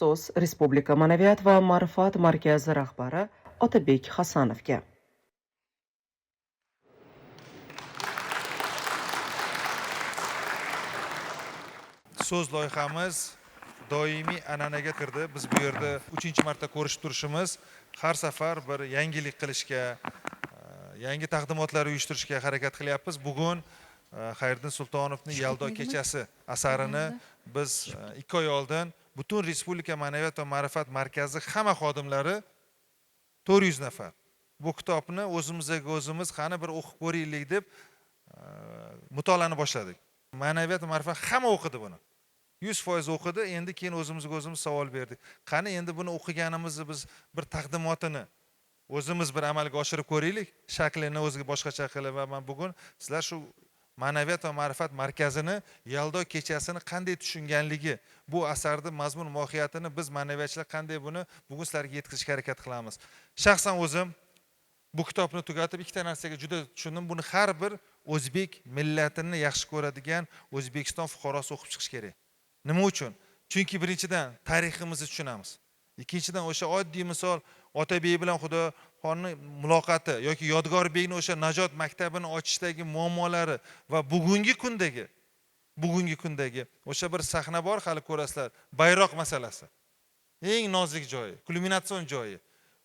So'z Respublika Ma'naviyat va ma'rifat markazi rahbari Otabek Hasanovga. So'z loyihamiz doimiy an'anaga kirdi. Biz bu yerda 3-marta ko'rishib turishimiz, har safar bir yangilik qilishga, yangi taqdimotlar uyushtirishga harakat qilyapmiz. Bugun Xayriddin Sultonovning Yaldo kechasi asarini biz 2 oy oldin butun Respublika Ma'naviyat va ma'rifat markazi hamma xodimlari 400 nafar bu kitobni o'zimiz qani bir o'qib ko'raylik deb mutolaani boshladik. Ma'naviyat va ma'rifat hamma o'qidi buni. 100% o'qidi. Endi keyin o'zimizga savol berdik. Qani endi buni o'qiganimizni biz bir taqdimotini o'zimiz bir amalga oshirib ko'raylik. Shaklini o'ziga boshqacha qilib va men bugun sizlar shu Ma'naviyat va ma'rifat markazini Yaldo kechasini qanday tushunganligi, bu asarning mazmun mohiyatini biz ma'naviyatchilar qanday buni bugun sizlarga yetkazishga harakat qilamiz. Shaxsan o'zim bu kitobni tugatib ikkita narsaga juda tushundim. Buni har bir o'zbek millatini yaxshi ko'radigan O'zbekiston fuqarosi o'qib chiqish kerak. Nima uchun? Chunki birinchidan tariximizni tushunamiz. Ikkinchidan o'sha oddiy misol Otabek bilan Xudoxonning muloqoti yoki Yodgorbekning o'sha Najot maktabini ochishdagi muammolari va bugungi kundagi o'sha bir sahna bor, hali ko'rasizlar, bayroq masalasi. Eng nozik joyi, kulminatsion joyi.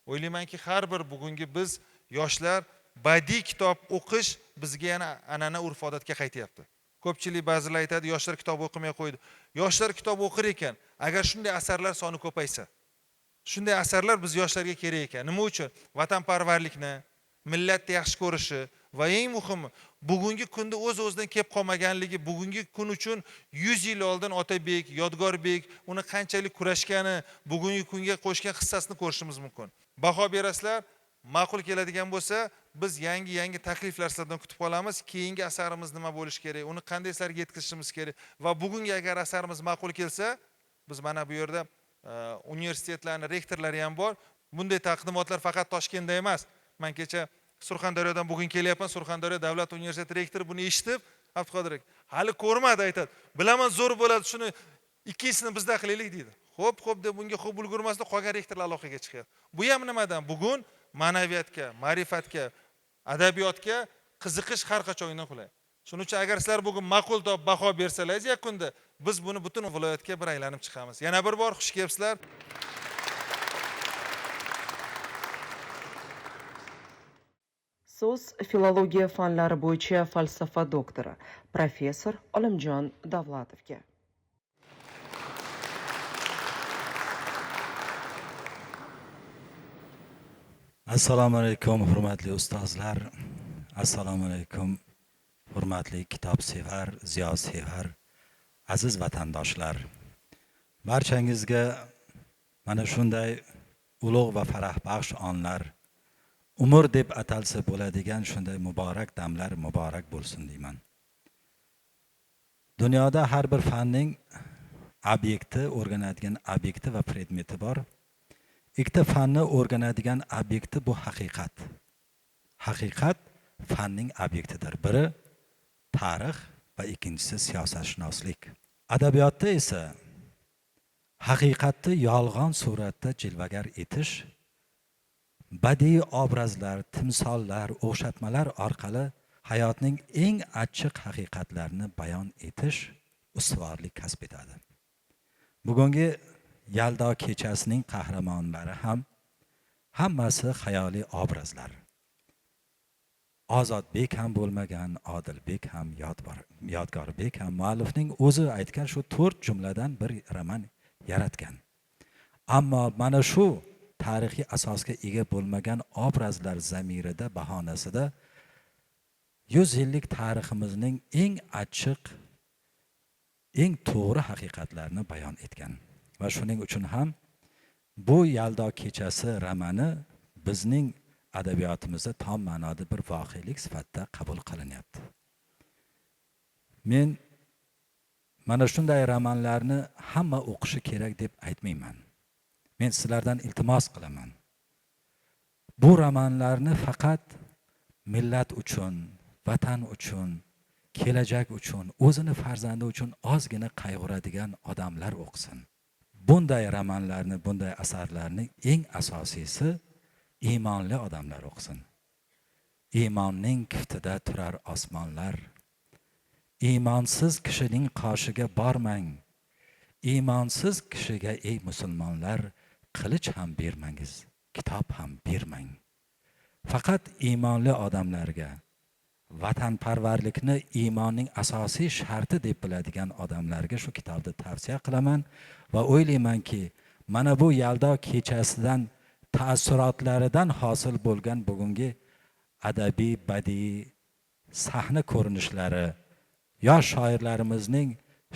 O'ylaymanki, har bir bugungi biz yoshlar badiiy kitob o'qish bizga yana an'ana urf-odatga qaytyapti. Ko'pchilik ba'zilar aytadi, yoshlar kitob o'qimay qo'ydi. Yoshlar kitob o'qir ekan, agar shunday asarlar soni ko'paysa, shunday asarlar biz yoshlarga kerak ekan. Nima uchun? Vatanparvarlikni, millatni yaxshi ko'rishi va eng muhimi, bugungi kunda o'z-o'zidan kelib qolmaganligi, bugungi kun uchun 100 yil oldin Otabek, Yodgorbek uni qanchalik kurashgani, bugungi kunga qo'shgan hissasini ko'rishimiz mumkin. Baho berasizlar, ma'qul keladigan bo'lsa, biz yangi takliflar sizlardan kutib qolamiz. Keyingi asarimiz nima bo'lishi kerak, uni qanday sizlarga yetkazishimiz kerak va bugungi agar asarimiz ma'qul kelsa, biz mana bu yerda universitetlarning rektorlari ham bor. Bunday taqdimotlar faqat Toshkentda emas. Men kecha Surxondaryodan bugun kelyapman. Surxondaryo davlat universiteti rektori buni eshitib, Abduqodir aka, hali ko'rmadi, aytadi. Bilaman zo'r bo'ladi, shuni ikkinchisini bizda qilaylik deydi. Xo'p deb bunga xo'p ulgurmasdan qolgan rektorlar aloqaga chiqyapti. Bu ham nimadan? Bugun ma'naviyatga, ma'rifatga, adabiyotga qiziqish har qachondan qulay. Shuning uchun agar sizlar bugun ma'qul deb baho bersalaringiz, yakunda biz buni butun viloyatga bir aylanib chiqamiz. Yana bir bor xush kelibsizlar. So'z filologiya fanlari bo'yicha falsafa doktori, professor Olimjon Davlatovga. Assalomu alaykum hurmatli ustozlar. Assalomu alaykum hurmatli kitobsevar, ziyosevar, aziz vatandoshlar. Barchangizga mana shunday ulug' va farahbaxsh onlar, umr deb atalsa bo'ladigan shunday muborak damlar muborak bo'lsin deyman. Dunyoda har bir fanning obyekti, o'rganadigan obyekti va predmeti bor. Ikkita fanni o'rganadigan obyekti bu haqiqat. Haqiqat fanning obyektidir. Biri tarix va ikkinchisi siyosatshunoslik. Adabiyotda esa haqiqatni yolg'on suratda jilvagar etish, badiiy obrazlar, timsollar, o'xshatmalar orqali hayotning eng achchiq haqiqatlarini bayon etish ustuvorlik kasb etadi. Bugungi Yaldo kechasining qahramonlari ham hammasi xayoliy obrazlar. Ozodbek ham bo'lmagan, Odilbek ham, Yodgorbek ham muallifning o'zi aytgan shu 4 jumladan bir roman yaratgan. Ammo mana shu tarixiy asosga ega bo'lmagan obrazlar zamirida bahonasida 100 yillik tariximizning eng achchiq, eng to'g'ri haqiqatlarini bayon etgan. Va shuning uchun ham bu Yaldo kechasi romani bizning adabiyotimizda tom ma'noda bir voqelik sifatida qabul qilinyapti. Men mana shunday romanlarni hamma o'qishi kerak deb aytmayman. Men sizlardan iltimos qilaman. Bu romanlarni faqat millat uchun, vatan uchun, kelajak uchun, o'zini farzandi uchun ozgina qayg'uradigan odamlar o'qisin. bunday romanlarni, bunday asarlarni eng asosiysi iymonli odamlar o'qisin. Iymonning kiftida turar osmonlar. Iymonsiz kishining qoshiga bormang. Iymonsiz kishiga ey musulmonlar, qilich ham bermangiz, kitob ham bermang. Faqat iymonli odamlarga, vatanparvarlikni iymonning asosiy sharti deb biladigan odamlarga shu kitobni tavsiya qilaman va o'ylaymanki, mana bu Yaldo kechasidan taassurotlaridan hosil bo'lgan bugungi adabiy, badiiy sahna ko'rinishlari, yosh shoirlarimizning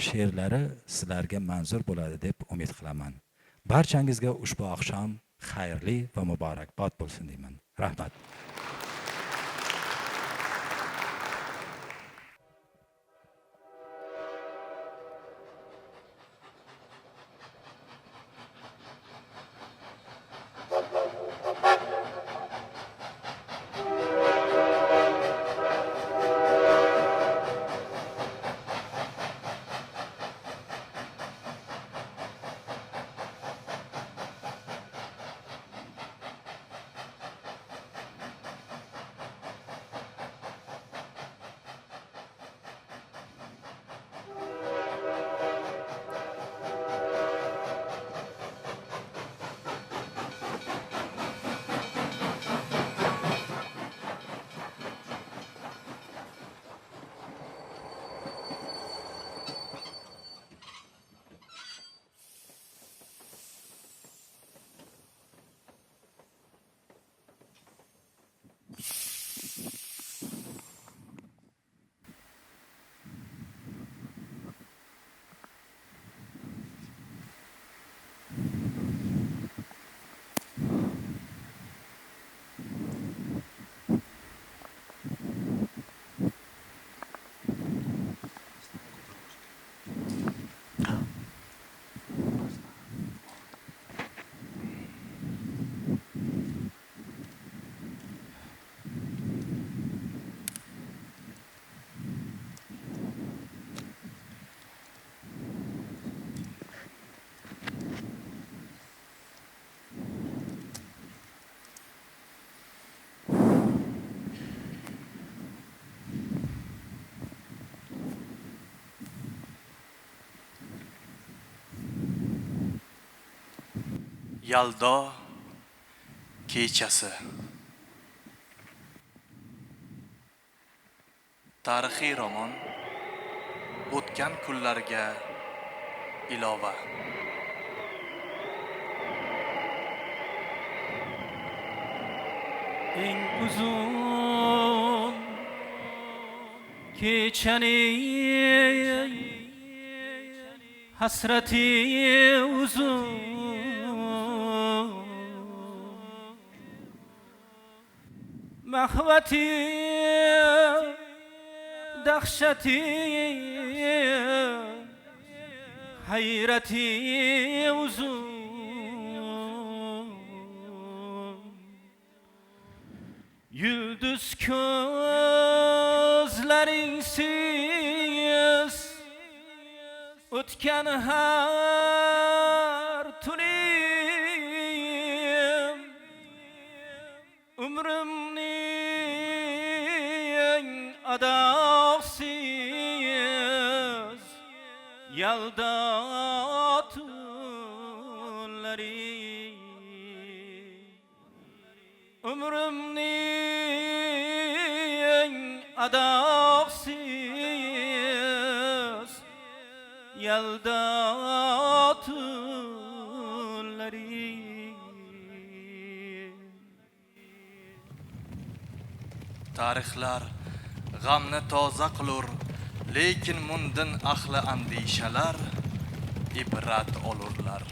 she'rlari sizlarga manzur bo'ladi deb umid qilaman. Barchangizga ushbu oqshom xayrli va muborakbod bo'lsin deyman. Rahmat. Yaldo kechasi. Tarixiy roman o'tgan kunlarga ilova. Eng uzun kechaning hasrati uzun, mahvati dahshati hayrati uzun. Yıldız gözleringsiz o'tgan har tunim, umrimning adoqsiz yaldo tunlari, umrimning adoqsiz yaldo tunlari. Tarixlar g'amni toza qilur, lekin mundan ahli andishalar ibrat olurlar.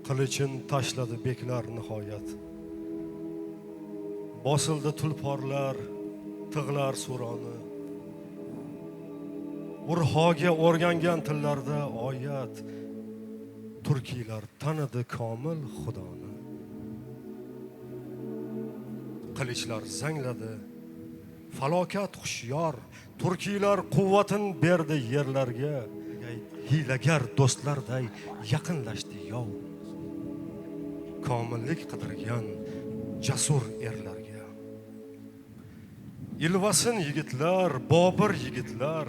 Qilichin tashladi beklar nihoyat. Bosildi tulporlar, tig'lar suroni. Urhoga o'rgangan tillarda oyat. Turkiylar tanidi komil Xudoni. Qilichlar zangladi, falokat hushyor. Turkiylar quvvatin berdi yerlarga. Hiylagar do'stlarday yaqinlashdi yov. Komillik qidirgan jasur erlarga. Ilvasin yigitlar, Bobur yigitlar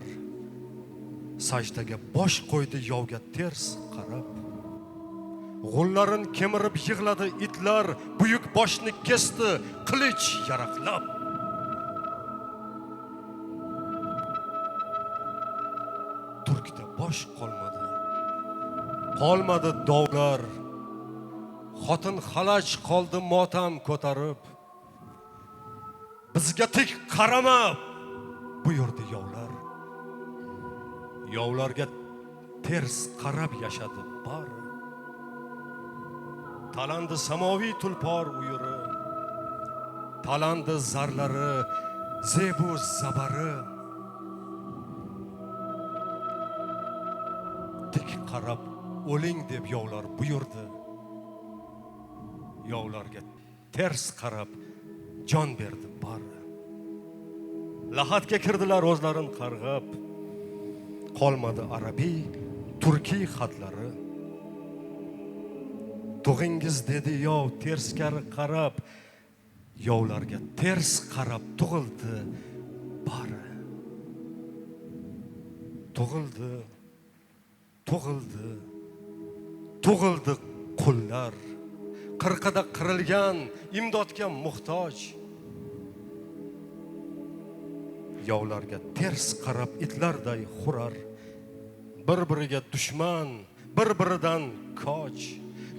sajdaga bosh qo'ydi yovga ters qarab. G'ullarin kemirib yig'ladi itlar, buyuk boshni kesdi qilich yaraqlab. Turkda bosh qolmadi. Qolmadi dovlar. Xotin xalaj qoldi motam ko'tarib. Bizga tik qarama buyurdi yovlar. Yovlarga ters qarab yashadi bari. Talandi samoviy tulpor uyuri. Talandi zarlari, zebu zabari. Tik qarab o'ling deb yovlar buyurdi. Yovlarga ters qarab jon berdi bari. Lahatga kirdilar o'zlarin qarg'ab. Qolmadi arabiy, turkiy xatlari. Tug'ingiz dedi yov terskari qarab. Yovlarga ters qarab tug'ildi bari. Tug'ildi, tug'ildi, tug'ildi qullar. Qirqida qirilgan imdodga muhtoj. Yovlarga ters qarab itlarday xurar. Bir-biriga dushman, bir-biridan koch.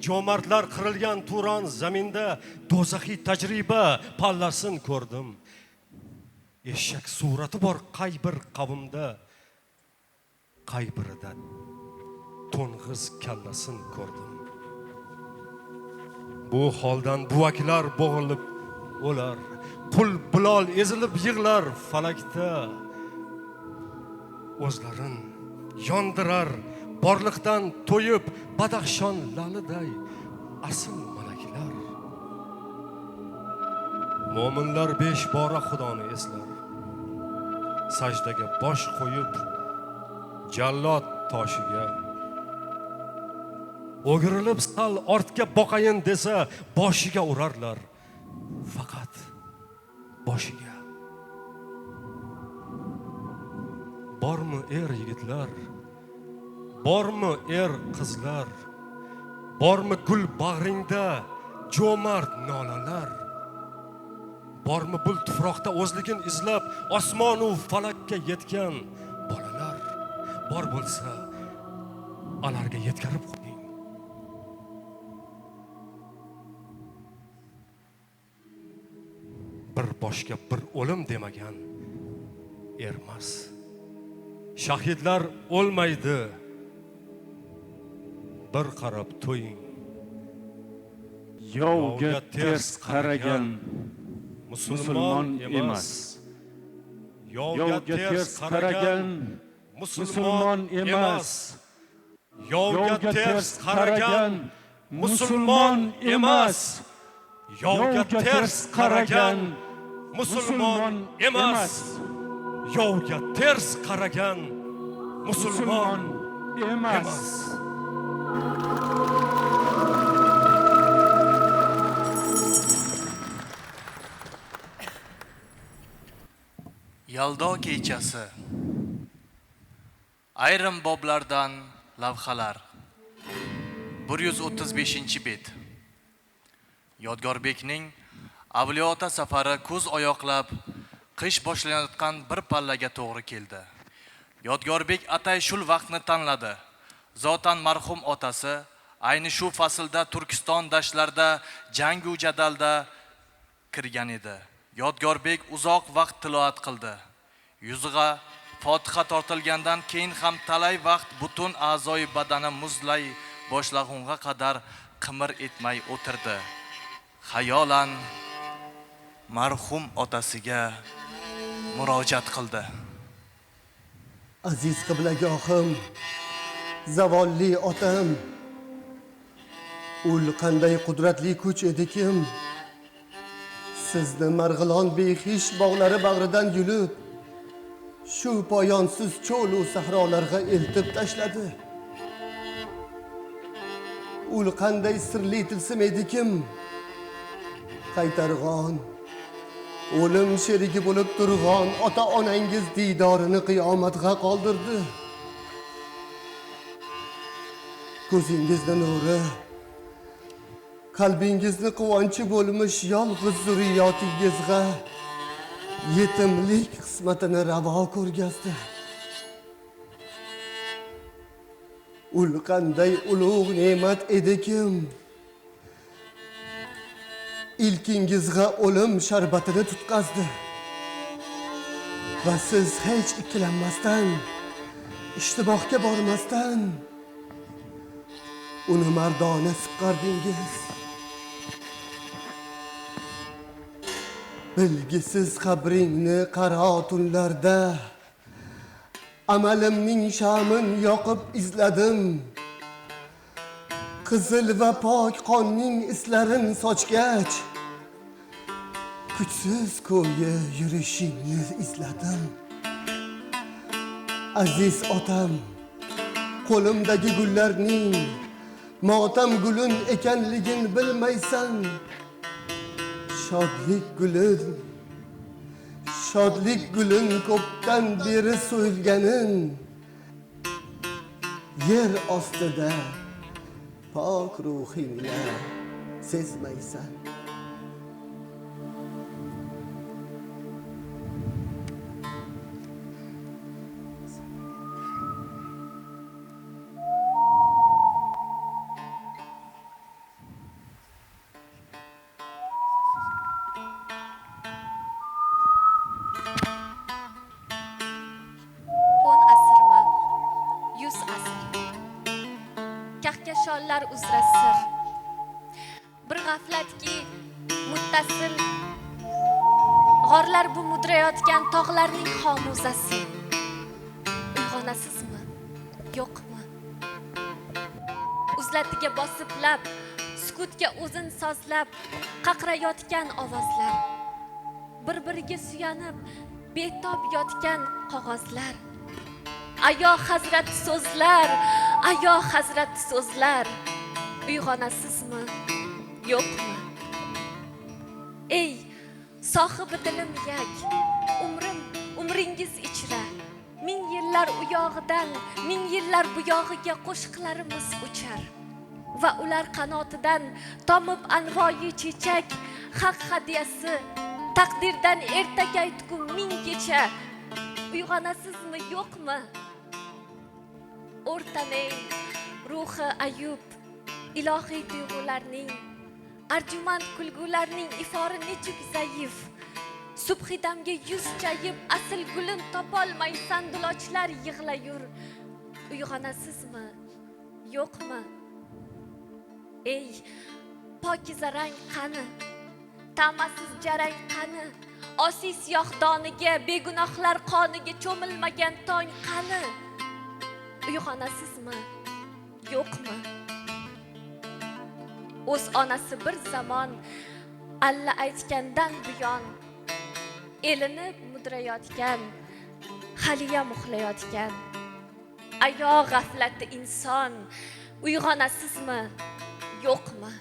Jo'martlar qirilgan Turon zaminda do'zaxiy tajriba pallasin ko'rdim. Eshak surati bor qay bir qavmda, qay birida to'ng'iz kallasin ko'rdim. Bu holdan buvaklar bo'g'ilib o'lar. Qul Bilol ezilib yig'lar falakda. O'zlarin yondirar borliqdan to'yib badaxshon laliday asl malaklar. Mo'minlar 5 bora Xudoni eslar. Sajdaga bosh qo'yib jallod toshiga. O'girilib sal ortga boqayin desa boshiga urarlar. Faqat boshiga. Bormi yigitlar? Bormi qizlar? Bormi gul bag'ringda jo'mart nolalar? Bormi bul tuproqda o'zligin izlab osmon u falakka yetgan bolalar? Bor bo'lsa, alarga yetkazib qo'ying. Bir boshga bir o'lim demagan ermas. Shahidlar o'lmaydi. Bir qarab to'ying. Yovga ters qaragan musulmon emas. Yovga ters qaragan musulmon emas. Yovga ters qaragan musulmon emas. Yovga ters qaragan musulmon emas. Yovga ters qaragan musulmon emas. Yaldo kechasi. Ayrim boblardan lavhalar. 135-bet. Yodgorbekning Avliyoota safari ko'z oyoqlab qish boshlanayotgan bir pallaga to'g'ri keldi. Yodgorbek atay shul vaqtni tanladi. Zotan marhum otasi ayni shu faslda Turkiston dashtlarida jangu jadalda kirgan edi. Yodgorbek uzoq vaqt tiloat qildi. Yuziga Fotiha tortilgandan keyin ham talay vaqt butun a'zoyi badani muzlay boshlagunga qadar qimir etmay o'tirdi. Xayolan marhum otasiga murojaat qildi. Aziz qiblagohim, zavolli otam, ul qanday qudratli kuch edikim, sizni Marg'ilon behish bog'lari bag'ridan yulib, shu poyonsiz cho'l va sahrolarga eltib tashladi. Ul qanday sirli tilsim edikim, qaytarg'on, o'lim sherigi bo'lib turg'on ota-onangiz diydorini qiyomatga qoldirdi. Ko'zingizni nuri, qalbingizni quvonchi bo'lmish yolg'iz zurriyotingizga yetimlik qismatini ravo ko'rgazdi. Ul qanday ulug' ne'mat edikim, ilkingizga o'lim sharbatini tutqazdi va siz hech ikkilanmasdan, ishtibohga bormasdan uni mardona siqqardingiz. Bilgisiz qabringni qaro tunlarda amalimning shamin yoqib izladim. Qizil va pok qonning islarin sochgach, kuchsiz ko'yi yurishingni izladim. Aziz otam, qo'limdagi gullarning motam gulun ekanligin bilmaysan. Shodlik gulin ko'pdan beri so'yilganin yer ostida pok ruhingla sezmaysan. Kahkashollar uzra sir, bir g'aflatki muttasil, g'orlar bu mudrayotgan tog'larning xomuzasi. Uyg'onasizmi, yo'qmi? Uzlatiga bosib lab, sukutga o'zin sozlab, qaqrayotgan ovozlar, bir-biriga suyanib, betob yotgan qog'ozlar. Ayo hazrat so'zlar, ayo hazrat so'zlar, uyg'onasizmi, yo'qmi? Ey sohibi dilim yak, umringiz ichra, ming yillar u yog'idan, ming yillar bu yog'iga qo'shiqlarimiz uchar va ular qanotidan tomib anvoyi chechak, haq hadiyasi taqdirdan ertaga aytgu ming kecha. Uyg'onasizmi, yo'qmi? O'rtanay ruhi ayub, ilohiy tuyg'ularning, arjumand kulgularning ifori nechuk zaif. Subhidamga yuz chayib, asl gulin topolmaysan, dulochlar yig'layur. Uyg'onasizmi, yo'qmi? Ey pokiza rang qani, ta'masiz jarang qani, osiy siyohdoniga, begunohlar qoniga cho'milmagan tong qani? Uyg'onasizmi, yo'qmi? O'z onasi bir zamon alla aytgandan buyon elini mudrayotgan, haliya muxlayotgan. Ayo g'aflatli inson, uyg'onasizmi, yo'qmi?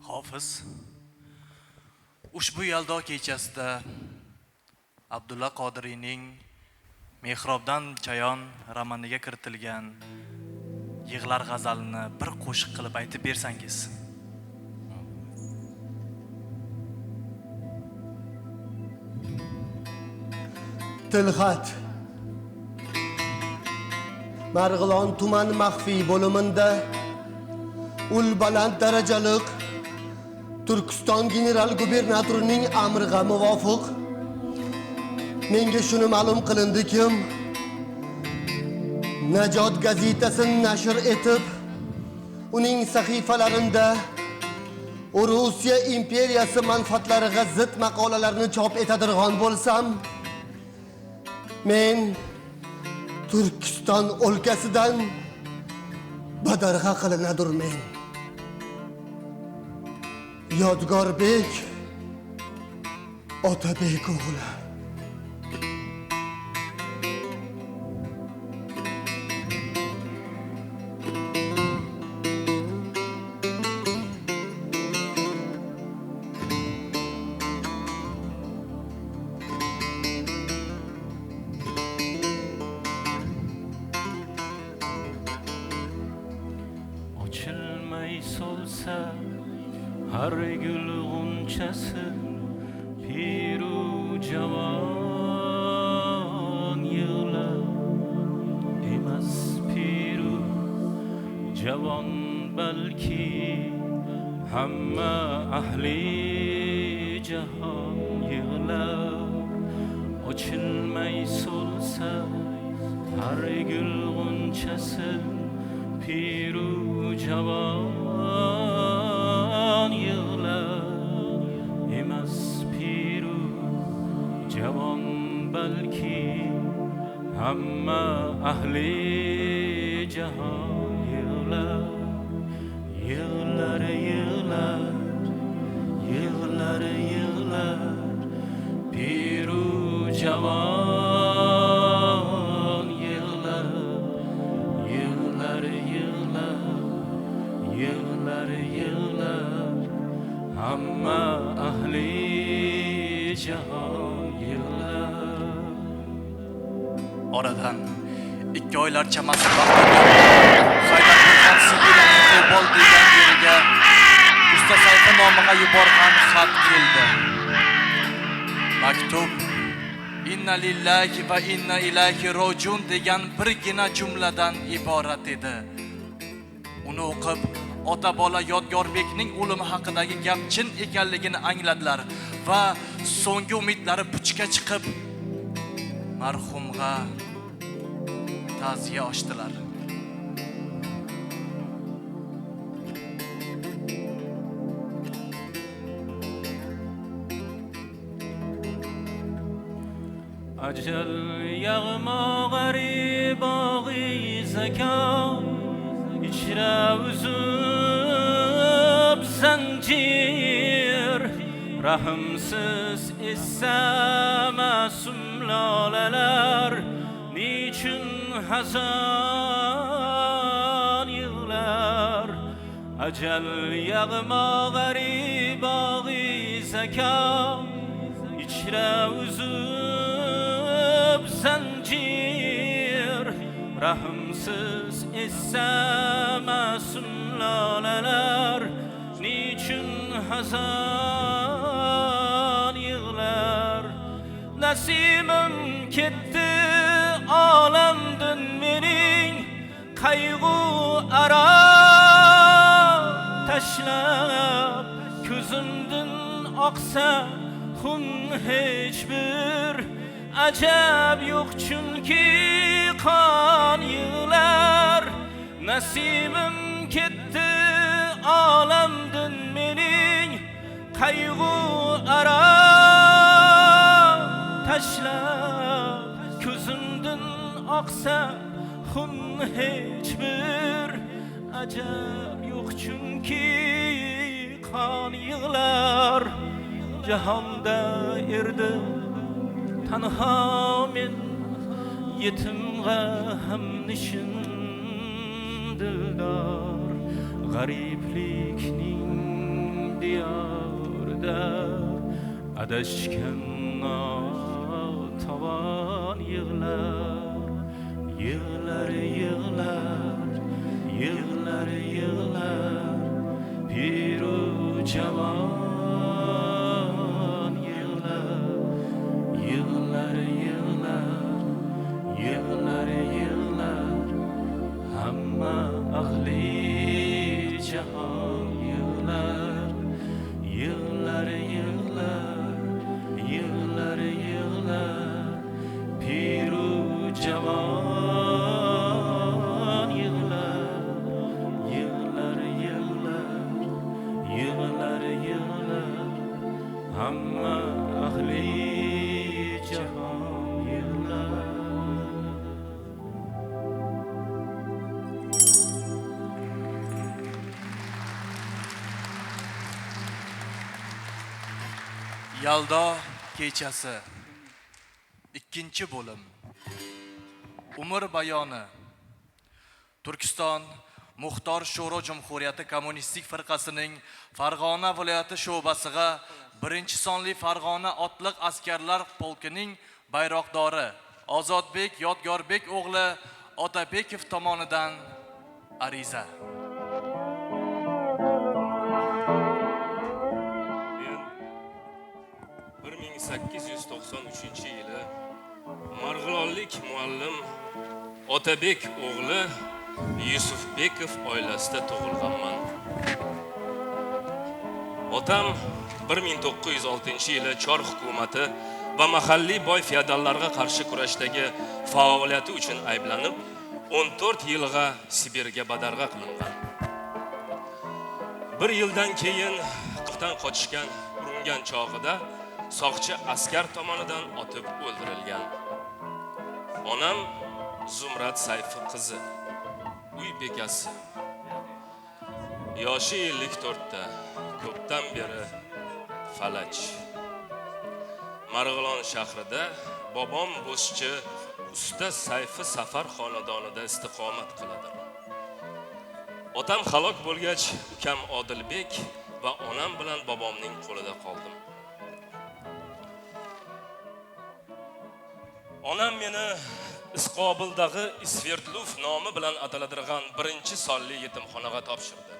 Hofiz ushbu yaldo kechasida Abdulla Qodiriyning Mehrobdan chayon romaniga kiritilgan Yig'lar g'azalini bir qo'shiq qilib aytib bersangiz. Tilxat. Marg'ilon tuman maxfiy bo'limida ul baland darajaliq Turkiston general gubernatorining amriga muvofiq menga shuni ma'lum qilindikim, Najot gazetasini nashr etib, uning sahifalarida Rossiya imperiyasi manfaatlariga zid maqolalarni chop etadirg'on bo'lsam, men Turkiston o'lkasidan badarg'a qilinadurmen. Yodgorbek Otabek o'g'li. Ochilmay solsa har gul g'unchasi, piru javon yig'lar emas, piru javon balki hamma ahli jahon yig'lar. Ochilmay solsa har gul g'unchasi, piru javon yig'lar emas, piru javon balki hamma ahli jahon yig'lar. Yig'lar, yig'lar, yig'lar, yig'lar, piru javon yig'lar. Yig'lar, yig'lar, yig'lar, yig'lar, hamma ahli jahon yig'lar. Oradan 2 oylar chamasi vaqt o'tib, Saidabekxon Sibirning Qo'bol degan yeriga usta sayfi nomiga yuborgan xat keldi. Maktub Inna lillahi va inna ilayhi rojiun degan birgina jumladan iborat edi. Uni o'qib, ota bola Yodgorbekning o'limi haqidagi gap chin ekanligini angladilar va so'nggi umidlari puchga chiqib, marhumga ta'ziya ochdilar. Ajal yağma gariba-i zekan, İçra uzub zincir, rahimsiz issa masum lolalar, niçin hazan yığlar? Ajal yağma gariba-i zekan, İçra uzub zincir, rahimsiz issa masum lolalar, niçin hazan yığlar? Nasimim ketdi olamdan mening, qayg'u ara tashlab, ko'zimdan oqsa xun hech bir ajab yo'q, chunki qon yig'lar. Nasimim ketdi olamdan mening, qayg'u ara tashlab, ko'zimdan oqsa xun hech bir ajab yo'q, chunki qon yig'lar. Jahonda erdi tanho men, yetimga hamnishin dildor, g'ariblikning diyorida adashgan notavon yig'lar. Yig'lar, yig'lar, yig'lar, yig'lar, piru javon yig'lar. Yig'lar, yig'lar, yig'lar, yig'lar, hamma ahli jahon yig'lar. Yig'lar, yig'lar, yig'lar, yig'lar, Yaldo kechasi. 2-bo'lim. Umr bayoni. Turkiston Muxtor Sho'ro Jumhuriyati Kommunistik firqasining Farg'ona viloyati sho'basiga 1-sonli Farg'ona otliq askarlar polkining bayroqdori Ozodbek Yodgorbek o'g'li Otabekov tomonidan ariza. Men 1893-yili Marg'ilonlik muallim Otabek o'g'li Yusufbekov oilasida tug'ilganman. Otam 1906-yili Chor hukumati va mahalliy boy feodallarga qarshi kurashdagi faoliyati uchun ayblanib, 14 yilga Sibirga badarg'a qilingan. 1 yildan keyin qirqdan qochishgan uringan chog'ida soqchi askar tomonidan otib o'ldirilgan. Onam Zumrad Sayfi qizi, uy bekasi. Yoshi 54 ta, ko'pdan beri falaj. Marg'ilon shahrida bobom bo'zchi usta Sayfi Safar xonadonida istiqomat qiladi. Otam halok bo'lgach, ukam Odilbek va onam bilan bobomning qo'lida qoldim. Onam meni Isqobildagi Isvertluf nomi bilan ataladigan 1-sonli yetimxonaga topshirdi.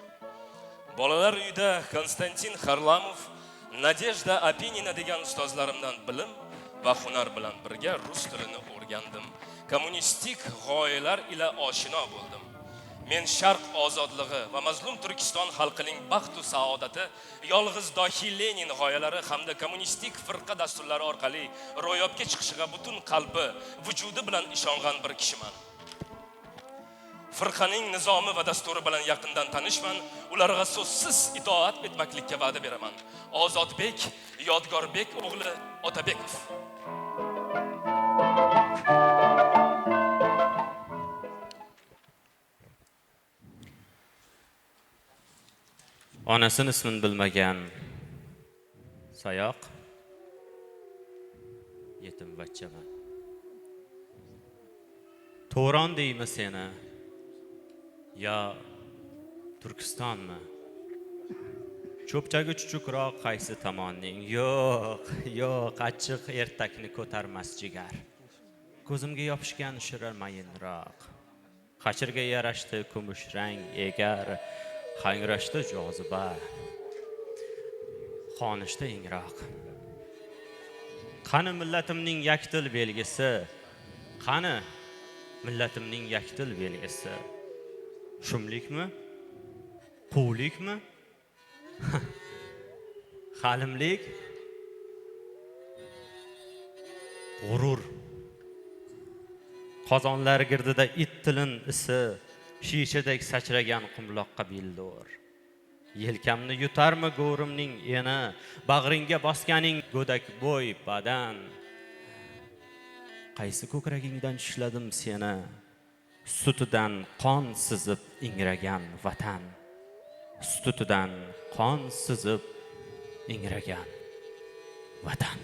Bolalar uyida Konstantin Kharlamov, Nadejda Apinina degan ustozlarimdan bilim va hunar bilan birga rus tilini o'rgandim. Kommunistik g'oyalar ila oshino bo'ldim. Men Sharq ozodligi va mazlum Turkiston xalqining baxt va saodati, yolg'iz Dohi Lenin g'oyalari hamda kommunistik firqa dasturlari orqali ro'yobga chiqishiga butun qalbi, vujudi bilan ishongan bir kishiman. Firqaning nizomi va dasturi bilan yaqindan tanishman, ularga so'zsiz itoat etmaklikka va'da beraman. Ozodbek Yodgorbek o'g'li Otabekov. Onasini ismini bilmagan sayoq yetim bachchaman. To'ron deymi seni? Ya Turkistonmi? Cho'pchagi chuchukroq qaysi tomonning? Yo'q, achchiq ertakni ko'tarmas jigar. Ko'zimga yopishgan shirin mayinroq. Qachirga yarashdi kumush rang egar. Hangrashda joziba, xonishda ingroq. Qani millatimning yakdil belgisi? Qani millatimning yakdil belgisi? Shumlikmi? Quvlikmi? Halimlik? G'urur. Qozonlar girdida it tilin isi shishadek sachragan qumloqqa bildur. Yelkamni yutarmi go'rimning eni, bag'ringga bosganing go'dak bo'y badan. Qaysi ko'kragingdan tishladim seni, sutidan qon sizib ingragan vatan. Sutidan qon sizib ingragan vatan.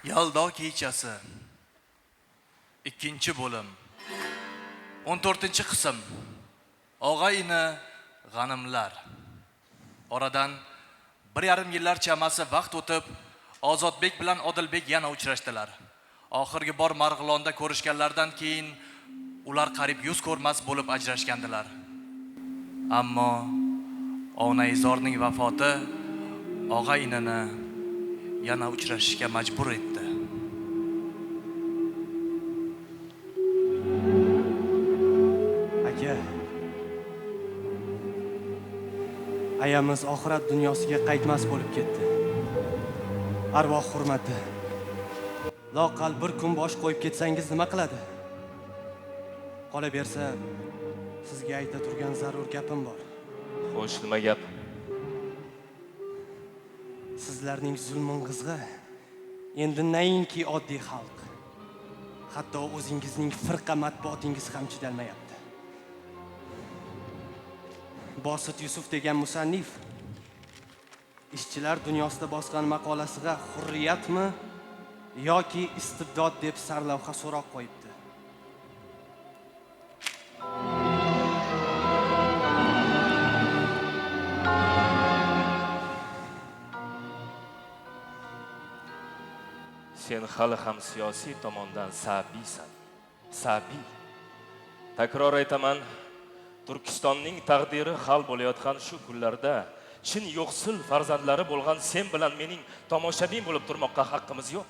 Yaldo kechasi. 2-bo'lim. 14-qism. Og'a-ini g'animlar. Oradan 1,5 yillar chamasi vaqt o'tib, Ozodbek bilan Odilbek yana uchrashdilar. Oxirgi bor Marg'ilonda ko'rishganlardan keyin ular qarib yuz ko'rmas bo'lib ajrashgandilar. Ammo Onaizorning vafoti og'a-inini yana uchrashishga majbur etdi. Aka, ayamiz oxirat dunyosiga qaytmas bo'lib ketdi. Arvoh hurmati. Loqal bir kun bosh qo'yib ketsangiz nima qiladi? Qolaversa, sizga ayta turgan zarur gapim bor. Xo'sh, nima gap? Sizlarning zulmingizga endi nainki oddiy xalq, hatto o'zingizning firqa matbuotingiz ham chidalmayapti. Bosit Yusuf degan musannif ishchilar dunyosida bosgan maqolasiga hurriyatmi yoki istibdod deb sarlavha so'roq qo'yibdi. Sen hali ham siyosiy tomondan sabiysan. Sabiy. Takror aytaman, Turkistonning taqdiri hal bo'layotgan shu kunlarda chin yo'qsil farzandlari bo'lgan sen bilan mening tomoshabin bo'lib turmoqqa haqqimiz yo'q.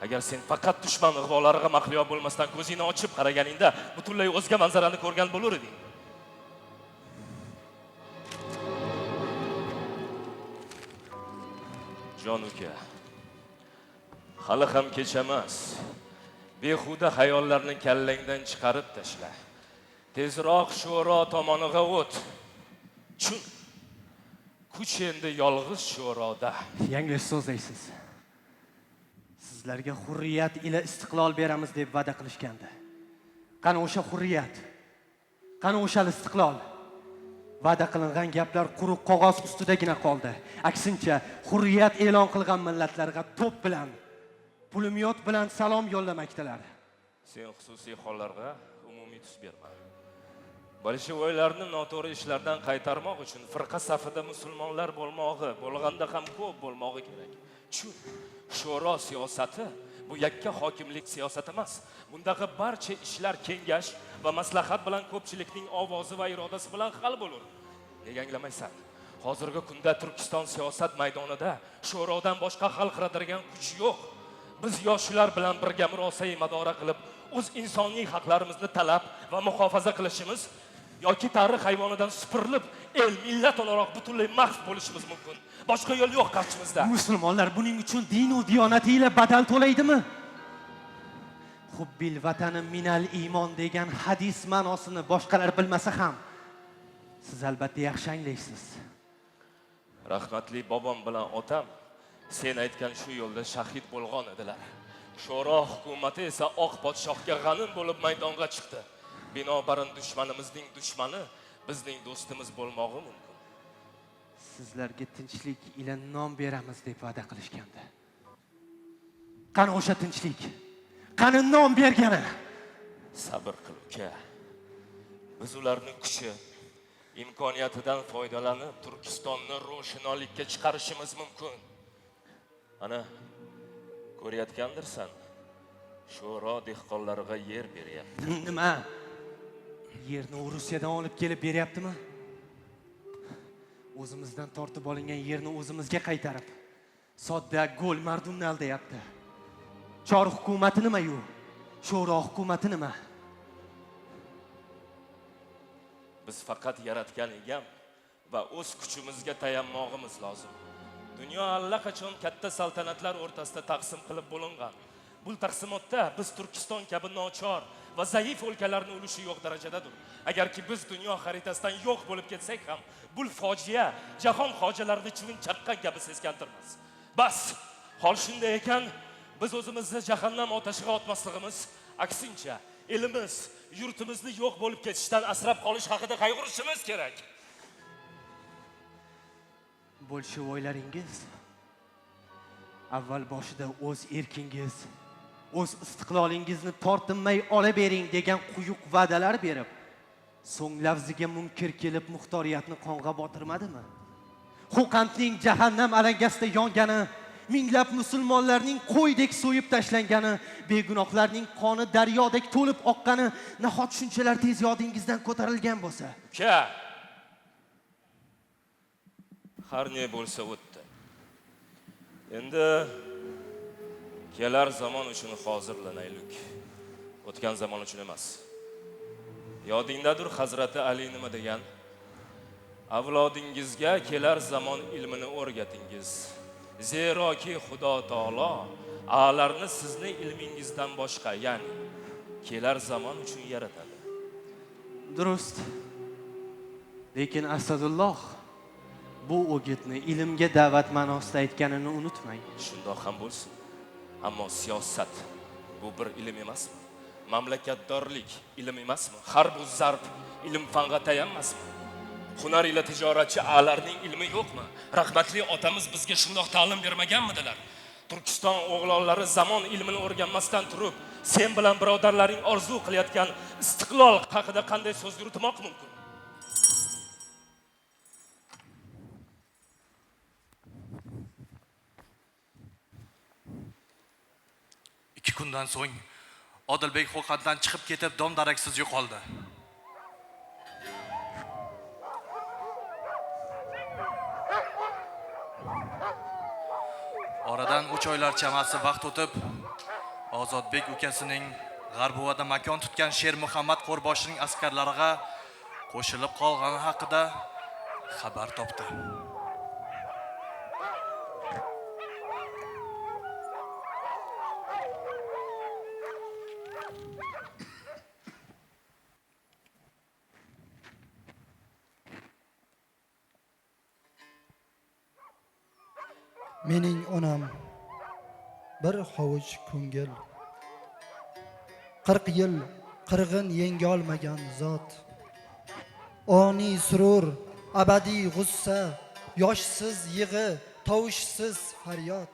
Agar sen faqat dushman ig'volariga mahliyo bo'lmasdan ko'zingni ochib qaraganingda butunlay o'zga manzarani ko'rgan bo'lar eding. Jon uka, hali ham kech emas. Behuda xayollarni kallangdan chiqarib tashla. Tezroq shura tomoniga o't. Chun kuch endi yolg'iz shuroda. Yanglish so'zlaysiz. Sizlarga hurriyat ila istiqlol beramiz deb va'da qilishgandi. Qani o'sha hurriyat? Qani o'sha istiqlol? Va'da qilingan gaplar quruq qog'oz ustidagina qoldi. Aksincha, hurriyat e'lon qilgan millatlarga to'p bilan, pulemyot bilan salom yo'llamoqdalar. Sen xususiy hollarga umumiy tus berma. Bolshevoylarni noto'g'ri ishlardan qaytarmoq uchun firqa safida musulmonlar bo'lganda ham ko'p bo'lmoqi kerak. Chun shura siyosati bu yakka hokimlik siyosati emas. Bundaqa barcha ishlar kengash va maslahat bilan ko'pchilikning ovozi va irodasi bilan hal bo'lar. Nega anglamaysan? Hozirgi kunda Turkiston siyosat maydonida shurodan boshqa hal qiladigan kuch yo'q. Biz yoshlar bilan birga murosai madora qilib, o'z insoniy haqlarimizni talab va muhofaza qilishimiz yoki tarix hayvonidan supurilib, el millat o'laroq butunlay mahv bo'lishimiz mumkin. Boshqa yo'l yo'q qarshimizda. Musulmonlar buning uchun din va diyonati ila badal to'laydimi? Hubbil vatani minal iymon degan hadis ma'nosini boshqalar bilmasa ham siz albatta yaxshi anglaysiz. Rahmatli bobom bilan otam sen aytgan shu yo'lda shahid bo'lgan edilar. Shura hukumati esa oq podshohga g'anim bo'lib maydonga chiqdi. Binobarin dushmanimizning dushmani bizning do'stimiz bo'lmog'i mumkin. Sizlarga tinchlik ila nom beramiz deb va'da qilishgandi. Qani o'sha tinchlik? Qani nom bergani? Sabr qil uka. Biz ularning kuchi, imkoniyatidan foydalanib Turkistonni ro'shinolikka chiqarishimiz mumkin. Ana ko'rayotgandirsan, shura dehqonlariga yer beryapti. Nima? Yerni Rossiyadan olib kelib beryaptimi? O'zimizdan tortib olingan yerni o'zimizga qaytarib, sodda go'l mardumni aldayapti. Chor hukumati nima-yu? Shura hukumati nima? Biz faqat yaratgan egam va o'z kuchimizga tayanmog'imiz lozim. Dunyo allaqachon katta saltanatlar o'rtasida taqsim qilib bo'lingan. Bu taqsimotda biz Turkiston kabi nochor va zaif o'lkalarning ulushi yo'q darajadadir. Agarki biz dunyo xaritasidan yo'q bo'lib ketsak ham, bu fojia jahon hojalarini chivin chaqqan kabi seskantirmas. Bas, hol shunday ekan, biz o'zimizni jahannam otashiga otmasligimiz, aksincha, elimiz, yurtimizni yo'q bo'lib ketishdan asrab qolish haqida qayg'urishimiz kerak. Bolshevoylaringiz avval boshida o'z erkingiz, o'z istiqlolingizni tortinmay ola bering degan quyuq va'dalar berib, so'ng lavziga munkir kelib muxtoriyatni qonga botirmadimi? Xo'qandning jahannam alangasida yongani, minglab musulmonlarning qo'ydek so'yib tashlangani, begunohlarning qoni daryodek to'lib oqqani nahot shunchalar tez yodingizdan ko'tarilgan bo'lsa? Uka, har ne bo'lsa o'tdi. Endi kelar zamon uchun hozirlanaylik. O'tgan zamon uchun emas. Yodingdadir Hazrati Ali nima degan? Avlodingizga kelar zamon ilmini o'rgatingiz. Zeroki Xudo taolo a'larni sizni ilmingizdan boshqa, ya'ni kelar zamon uchun yaratadi. Durust. Lekin Asadulloh bu o'gitni ilmga da'vat ma'nosida aytganini unutmang. Shundoq ham bo'lsin. Ammo siyosat bu bir ilm emasmi? Mamlakatdorlik ilm emasmi? Harb va zarb ilm fanga tayanmasmi? Hunar ila tijoratchi alarning ilmi yo'qmi? Rahmatli otamiz bizga shundoq ta'lim bermaganmidilar? Turkiston o'g'lonlari zamon ilmini o'rganmasdan turib, sen bilan birodarlaring orzu qilayotgan istiqlol haqida qanday so'z yuritmoq mumkin? Ikki kundan so'ng Odilbek Xo'qatdan chiqib ketib, dom-daraksiz yo'qoldi. Oradan 3 oylar chamasi vaqt o'tib, Ozodbek ukasining G'arbuvada makon tutgan Sher Muhammad Qo'rboshining askarlariga qo'shilib qolgani haqida xabar topdi. Mening onam bir hovuch ko'ngil 40 yil qirg'in yenga olmagan zot. Oni surur, abadiy g'ussa, yoshsiz yig'i, tovushsiz faryod.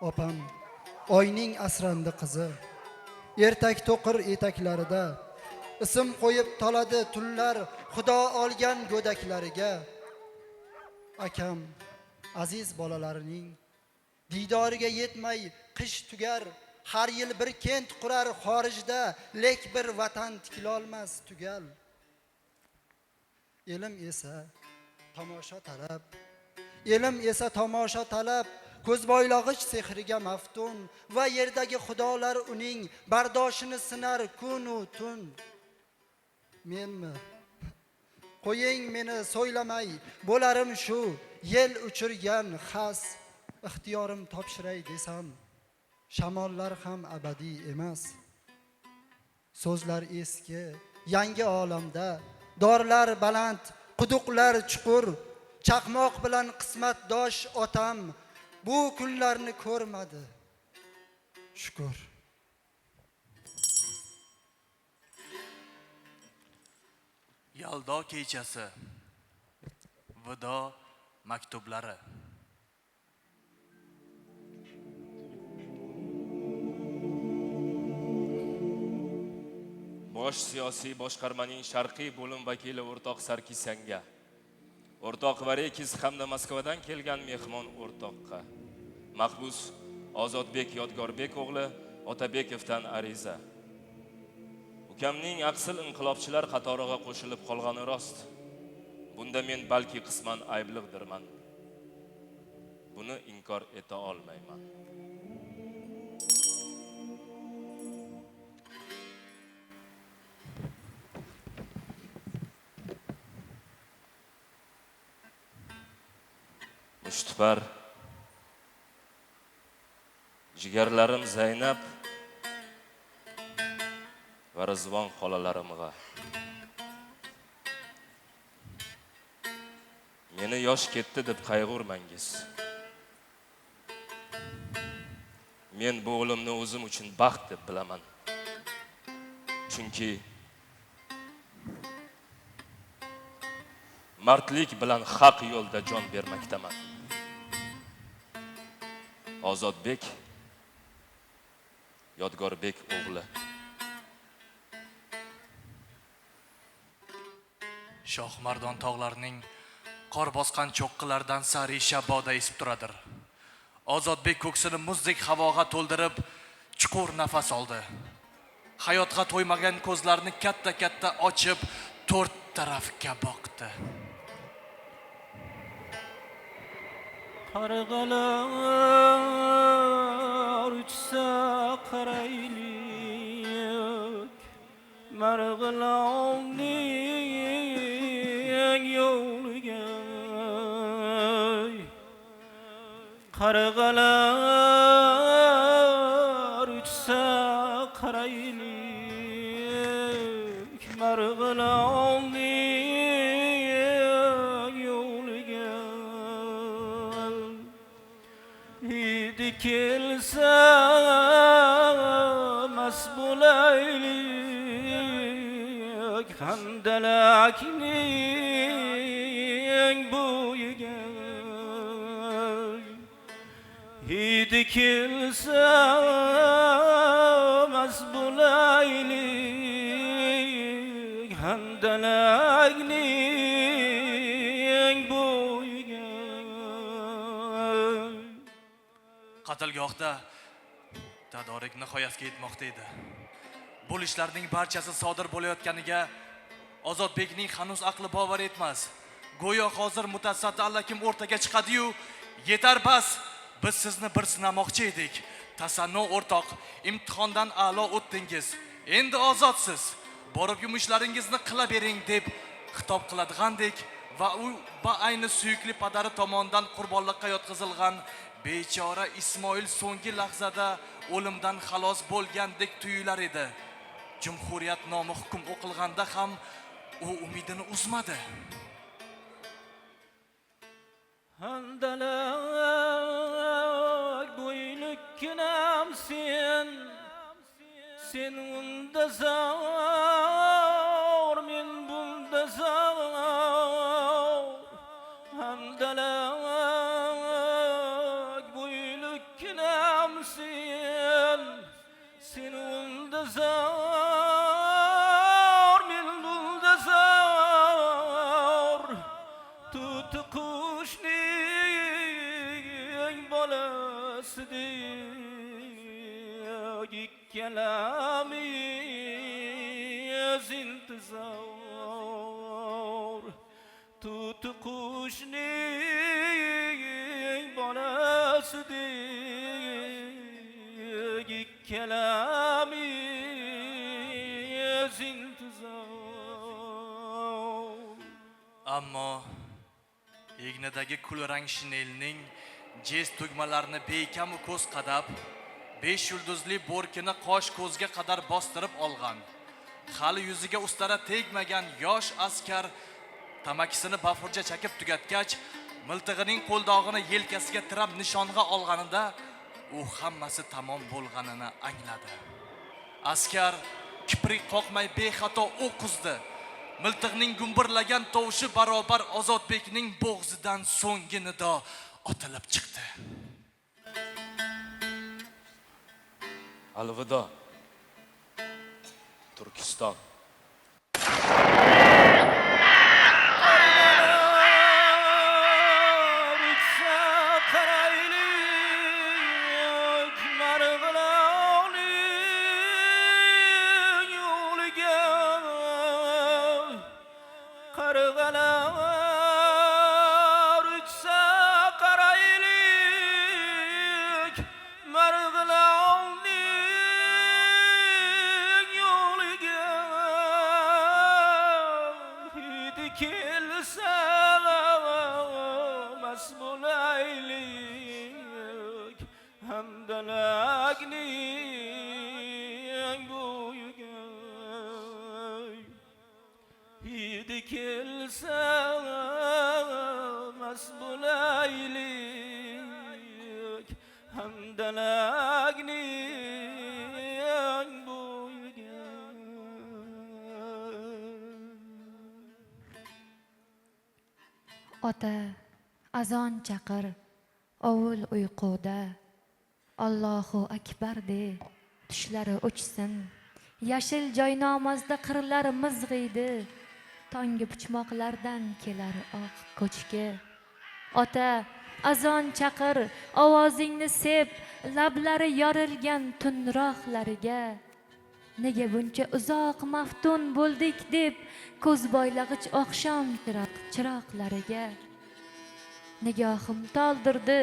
Opam oyning asrandi qizi, ertak to'qir etaklarida ism qo'yib toladi tunlar Xudo olgan go'daklariga. Akam aziz bolalarining diydoriga yetmay qish tugar, har yil bir kent qurar xorijda, lek bir vatan tikilolmas tugal. Ilm esa tomosha talab, ilm esa tomosha talab, ko'zboylog'ich sehriga maftun va yerdagi xudolar uning bardoshini sinar kun u tun. Menmi? Qo'ying meni so'ylamay, bo'larim shu yel uchirgan xas, ixtiyorim topshiray desam, shamollar ham abadiy emas. So'zlar eski, yangi olamda, dorlar baland, quduqlar chuqur, chaqmoq bilan qismatdosh otam bu kunlarni ko'rmadi. Shukr. Yaldo kechasi. Vido maktublari. Bosh siyosiy boshqarmaning sharqiy bo'lim vakili o'rtoq Sarkisanga, o'rtoq Varekiz hamda Moskvadan kelgan mehmon o'rtoqqa, mahbus Ozodbek Yodgorbek o'g'li Otabekovdan ariza. Ukamning aqsil inqilobchilar qatoriga qo'shilib qolgani rost. Bunda men balki qisman ayblig'dirman. Buni inkor eta olmayman. Mushtipar jigarlarim Zaynab va Rizvon xolalarimga, meni yosh ketdi deb qayg'urmangiz. Men bu o'limni o'zim uchun baxt deb bilaman. Chunki mardlik bilan haq yo'lda jon bermakdaman. Ozodbek Yodgorbek o'g'li. Shohmardon tog'larining qor bosgan cho'qqilaridan sari shaboda esib turadir. Ozodbek ko'ksini muzdek havoga to'ldirib, chuqur nafas oldi. Hayotga to'ymagan ko'zlarini katta-katta ochib, to'rt tarafga boqdi. Qarg'alar uchsa qaraylik, Marg'ilonning yo'liga. Qarg'alar uchsa qaraylik, Marg'ilonning yo'liga. Hidi kelsa mas bo'laylik, handalakning bo'yiga hidi kelsa mas bo'laylik handalakning bo'yiga. Qatlgohda tadorik nihoyasiga yetmoqda edi. Bu ishlarning barchasi sodir bo'layotganiga Ozodbekning hanuz aqli bovar etmas. Go'yo hozir mutasaddi allakim o'rtaga chiqadi-yu, yetar bas. Biz sizni bir sinamoqchi edik. Tasanno o'rtoq, imtihondan a'lo o'tdingiz. Endi ozodsiz. Borib yumushlaringizni qila bering deb xitob qiladigandek va u ayni suyukli padari tomonidan qurbonlikqa yotqizilgan bechora Ismoil so'nggi lahzada o'limdan xalos bo'lgandek tuyular edi. Jumhuriyat nomi hukm o'qilganda ham u umidini uzmadi. Handalak bo'ylikkinam sen unda zor, men bunda zor. Handalak bo'ylikkinam sen unda zor, men bunda zor. Tuti qushning bolasidek ikkalamiz intizor. Tuti qushning bolasidek ikkalamiz intizor. Ammo egnidagi kulrang shinelning jez tugmalarini bekamu ko'z qadab, 5 yulduzli bo'rkini qosh ko'zga qadar bostirib olgan, hali yuziga ustara tegmagan yosh askar tamakisini bafurja chakib tugatgach, miltig'ining qo'ldog'ini yelkasiga tirab nishonga olganida u hammasi tamom bo'lganini angladi. Askar kiprik qoqmay bexato o'q uzdi. Miltig'ning gumburlagan tovushi barobar Ozodbekning bo'g'zidan so'nggi nido otilib chiqdi. Alvido Turkiston. Handalakning bo'yiga hidi kelsa mas bo'laylik handalakning bo'yiga. Ota azon chaqir, ovul uyquda, Allohu akbar de, tushlari o'chsin. Yashil joynamozda qirlar mizg'iydi, tongi puchmoqlardan kelar oq ko'chki. Ota azon chaqir, ovozingni sep, lablari yorilgan tunroqlariga. Nega buncha uzoq maftun bo'ldik deb, ko'z boylag'ich oqshom chiroqlariga. Nigohim toldirdi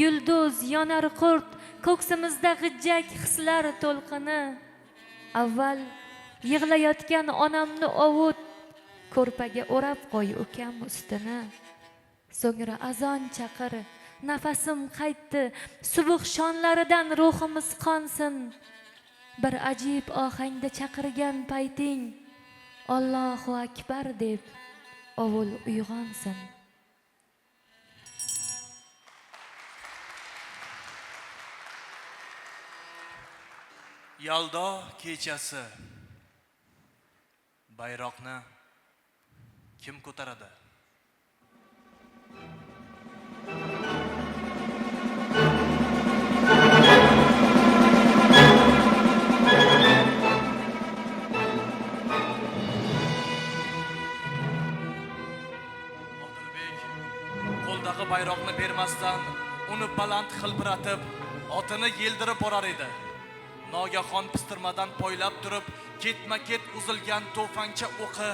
yulduz yonar qurt, ko'ksimizda g'ijjak hislar to'lqini. Avval yig'layotgan onamni ovut, ko'rpaga o'rab qo'y ukam ustini. So'ngra azon chaqir, nafasim qaytdi, subuh shonlaridan ruhimiz qonsin. Bir ajib ohangda chaqirgan payting, Allohu akbar deb ovul uyg'onsin. Yaldo kechasi bayroqni kim ko'taradi? Odilbek qo'ldagi bayroqni bermasdan uni baland xilpiratib, otini yeldirib borar edi. Nogahon pistirmadan poylab turib, ketma-ket uzilgan to'fancha o'qi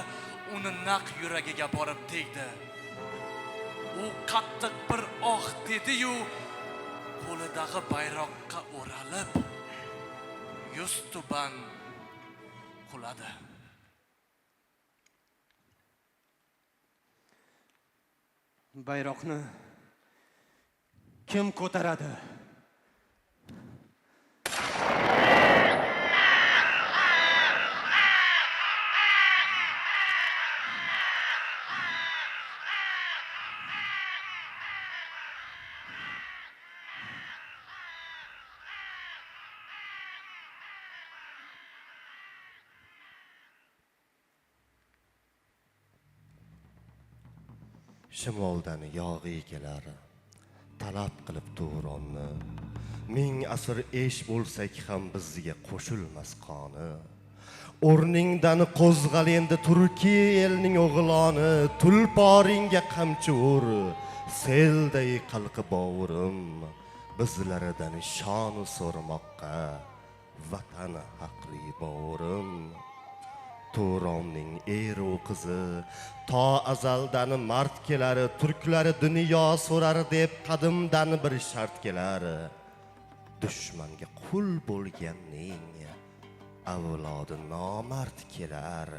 uni naq yuragiga borib tegdi. U qattiq bir oh dedi-yu, qo'lidagi bayroqqa o'ralib, yuz tuban quladi. Bayroqni kim ko'taradi? Shimoldan yog'iy kelar, talab qilib Turonni. Ming asr esh bo'lsak ham bizga qo'shilmas qoni. O'rningdan qo'zg'al endi Turkiy elning o'g'loni, tulporingga qamchi ur, selday qalqi bovurim, bizlaridan shon so'rmoqqa, vatan haqli bovurim. Turonning eru qizi to azaldan mard kelar, turklari dunyo so'rar deb qadimdan bir shart kelar. Dushmanga qul bo'lganning avlodi nomard kelar.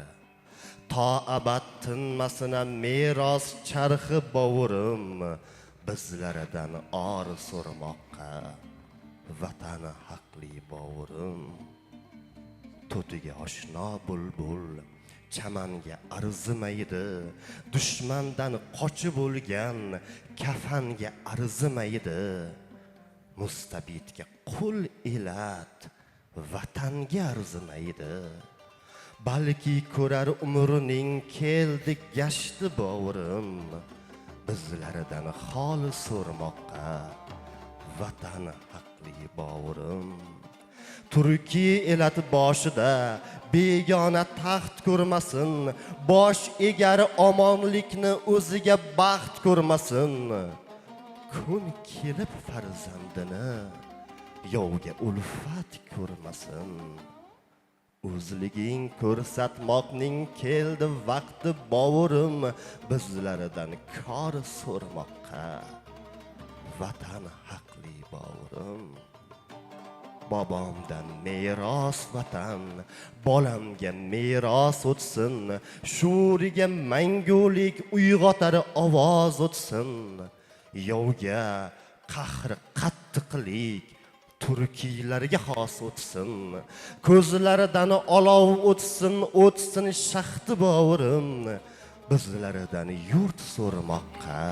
To abad tinmasina meros charxi bovurim, bizlaridan or so'rmoqqa, vatan haqli bovurim. To'tiga oshno bulbul chamanga arzimaydi, dushmandan qochib bo'lgan kafanga arzimaydi. Mustabidga qul elat, vatanga arzimaydi. Balki ko'rar umrining keldi gashti bovurim, bizlaridan hol so'rmoqqa, vatan haqli bovurim. Turkiy elat boshida begona taxt ko'rmasin, bosh egari omonlikni o'ziga baxt ko'rmasin. Kun kelib farzandini yovga ulfat ko'rmasin. O'zliging ko'rsatmoqning keldi vaqti bovurim, bizlaridan kor so'rmoqqa, vatan haqli bovurim. Bobomdan meros vatan, bolamga meros o'tsin, shuriga mangulik uyg'otar ovoz o'tsin. Yovga qahri qattiqlik turkiylarga xos o'tsin, ko'zlaridan olov o'tsin, o'tsin shahti bovurim, bizlaridan yurt so'rmoqqa,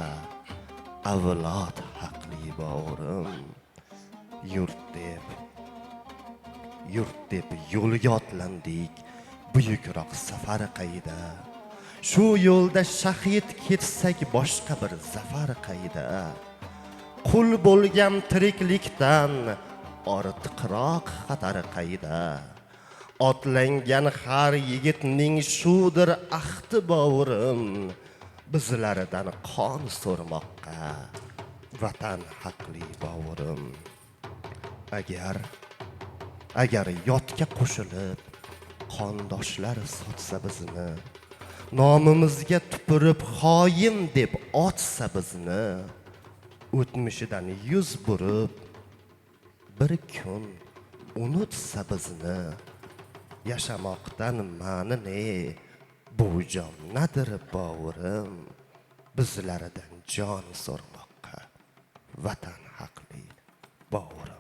avlod haqli bovurim. Yurt deb yo'lga otlandik, buyukroq safar qayda. Shu yo'lda shahid ketsak boshqa bir zafar qayda. Qul bo'lgan tiriklikdan ortiqroq xatar qayda. Otlangan har yigitning shudir ahdi bovurim, bizlaridan qon so'rmoqqa, vatan haqli bovurim. Agar yotga qo'shilib qondoshlar sotsa bizni, nomimizga tupurib xoin deb otsa bizni, o'tmishidan yuz burib bir kun unutsa bizni, yashamoqdan ma'ni ne, bu jon nadir bovurim, bizlaridan jon so'rmoqqa, vatan haqli bovurim.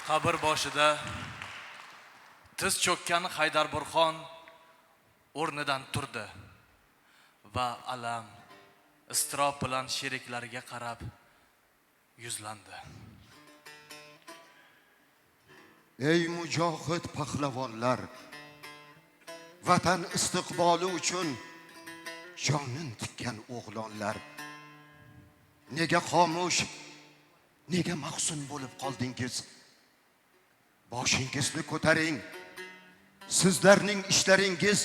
Qabr boshida tiz cho'kkan Haydar Burxon o'rnidan turdi va alam, iztirob bilan sheriklariga qarab yuzlandi. Ey mujohid pahlavonlar, vatan istiqboli uchun jonin tikkan o'g'lonlar, nega xomush, nega mahzun bo'lib qoldingiz? Boshingizni ko'taring. Sizlarning ishlaringiz,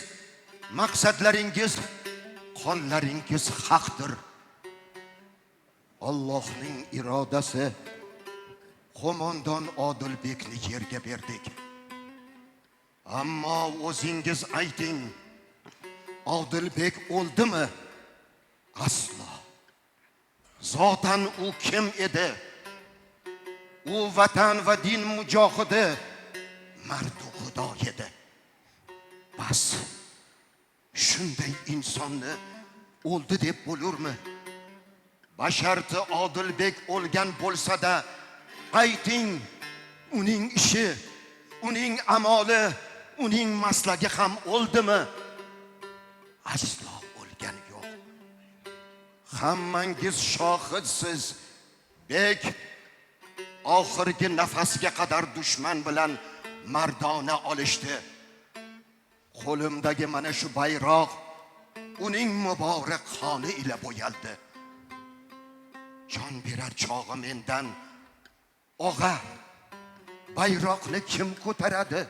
maqsadlaringiz, qonlaringiz haqdir. Allohning irodasi qo'mondon Odilbekni yerga berdik. Ammo o'zingiz ayting, Odilbek o'ldimi? Aslo. Zotan u kim edi? U vatan va din mujohidi, mardu xudo edi. Bas, shunday insonni o'ldi deb bo'lurmi? Basharti Odilbek o'lgan bo'lsa-da, ayting, uning ishi, uning amoli, uning maslagi ham o'ldimi? Aslo o'lgan yo'q. Hammangiz shohidsiz. Bek oxirgi nafasga qadar dushman bilan mardona olishdi. Qo'limdagi mana shu bayroq uning muborak qoni ila bo'yaldi. Jon berar chog'i mendan, og'a, bayroqni kim ko'taradi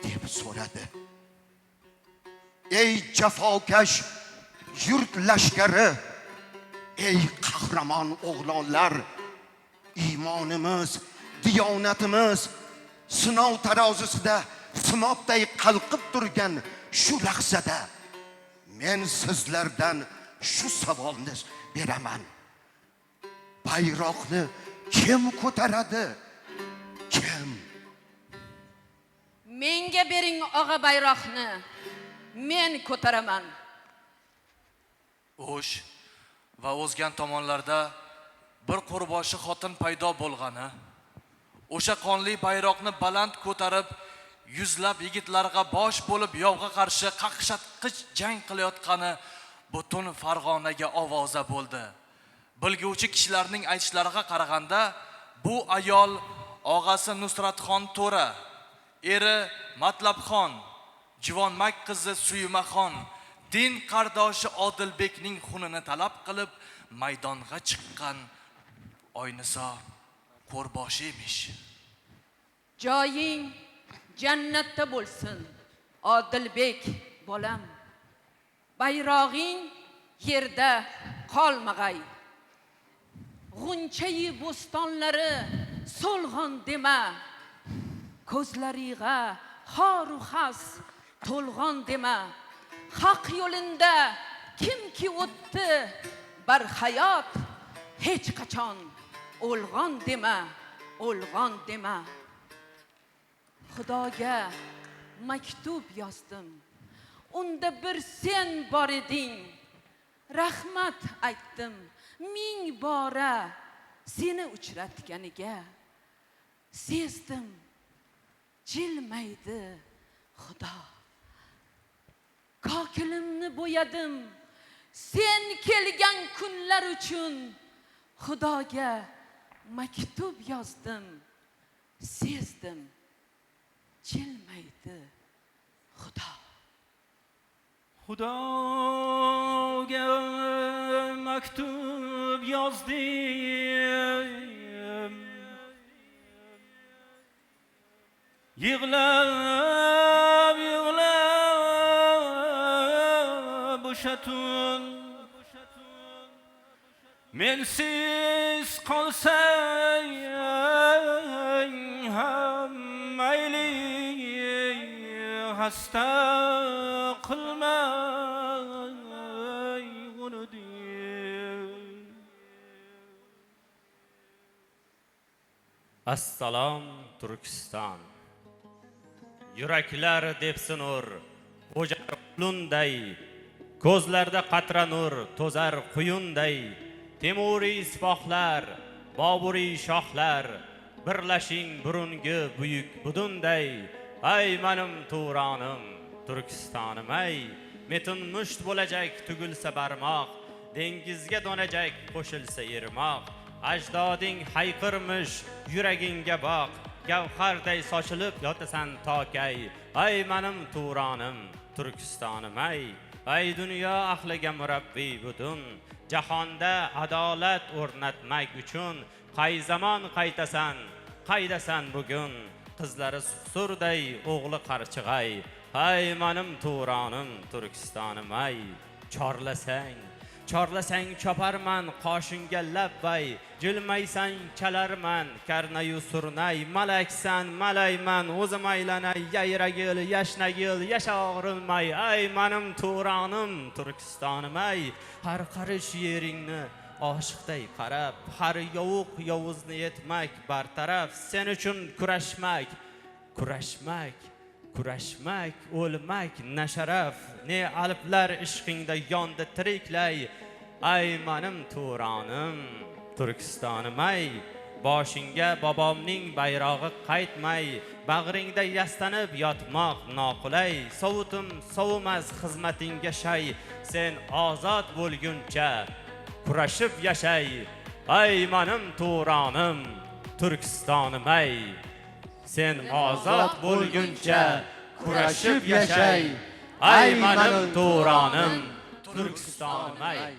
deb so'radi. Ey jafokash yurt lashkari, ey qahramon o'g'lonlar, iymonimiz, diyonatimiz sinov tarozisida sinobday qalqib turgan shu lahzada men sizlardan shu savolni beraman. Bayroqni kim ko'taradi? Kim? Menga bering og'a bayroqni. Men ko'taraman. O'sh va o'zgan tomonlarda bir qo'rboshi xotin paydo bo'lgani, o'sha qonli bayroqni baland ko'tarib, yuzlab yigitlarga bosh bo'lib yovga qarshi qaqshatqich jang qilayotgani butun Farg'onaga ovoza bo'ldi. Bilguvchi kishilarning aytishlariga qaraganda, bu ayol og'asi Nusratxon To'ra, eri Matlabxon, Juvonmak qizi Suymaxon, din qardoshi Odilbekning xunini talab qilib maydonga chiqqan Oyniso qo'rboshi emish. Joying jannatda bo'lsin, Odilbek bolam. Bayrog'ing yerda qolmag'ay. G'unchayi bo'stonlari so'lg'on dema. Ko'zlariga xor u xas to'lg'on dema. Haq yo'linda kimki o'tdi barhayot, hech qachon o'lg'on dema, o'lg'on dema. Xudoga maktub yozdim. Unda bir sen bor eding. Rahmat aytdim ming bora seni uchratganiga. Sezdim jilmaydi Xudo. Kokilimni bo'yadim sen kelgan kunlar uchun. Xudoga maktub yozdim. Sezdim jilmaydi Xudo. Xudoga maktub yozdim. Yig'lab yig'lab o'sha tun mensiz qolsang ham mayli, hasta qilmay uni deb. Assalom Turkiston. Yuraklar depsin nur, o'jar qulunday, ko'zlarda qatra nur, to'zar quyunday. Temuriy sipohlar, Boburiy shohlar, birlashing burungi buyuk budunday. Ay menim Turonim, Turkistonim ay, metin musht bo'lajak tugilsa barmoq, dengizga donajak qo'shilsa ermoq. ajdoding hayqirmish yuragingga boq, gavharday sochilib yotasan tokay. Ay menim Turonim, Turkistonim ay. Ay dunyo ahliga murabbiy butun, jahonda adolat o'rnatmak uchun qay zamon qaytasan, qaydasan bugun. Qizlari surday, o'g'li qarchig'ay. Ay menim Turonim, Turkistonim ay. Chorlasang choparman qoshingga labbay, jilmaysan chalarman karnayu surnay. Malaksan malayman, o'zim aylanay, yayragil yashnagil yasha og'rilmay. Ay menim Turonim, Turkistonim ay. Har qarish yeringni oshiqday qarab, har yovuq yovuzni yetmak bartaraf. Sen uchun kurashmak, o'lmak nasharaf. Ne alplar ishqingda yondi tiriklay. Ay menim Turonim, Turkistonim ay. Boshingga bobomning bayrog'i qaytmay, bag'ringda yastanib yotmoq noqulay. Sovutim sovumas xizmatingga shay, sen ozod bo'lguncha kurashib yashay. Ay menim Turonim, Turkistonim ay. Sen ozod bo'lguncha kurashib yashay. Ay menim Turonim, Turkistonim ay.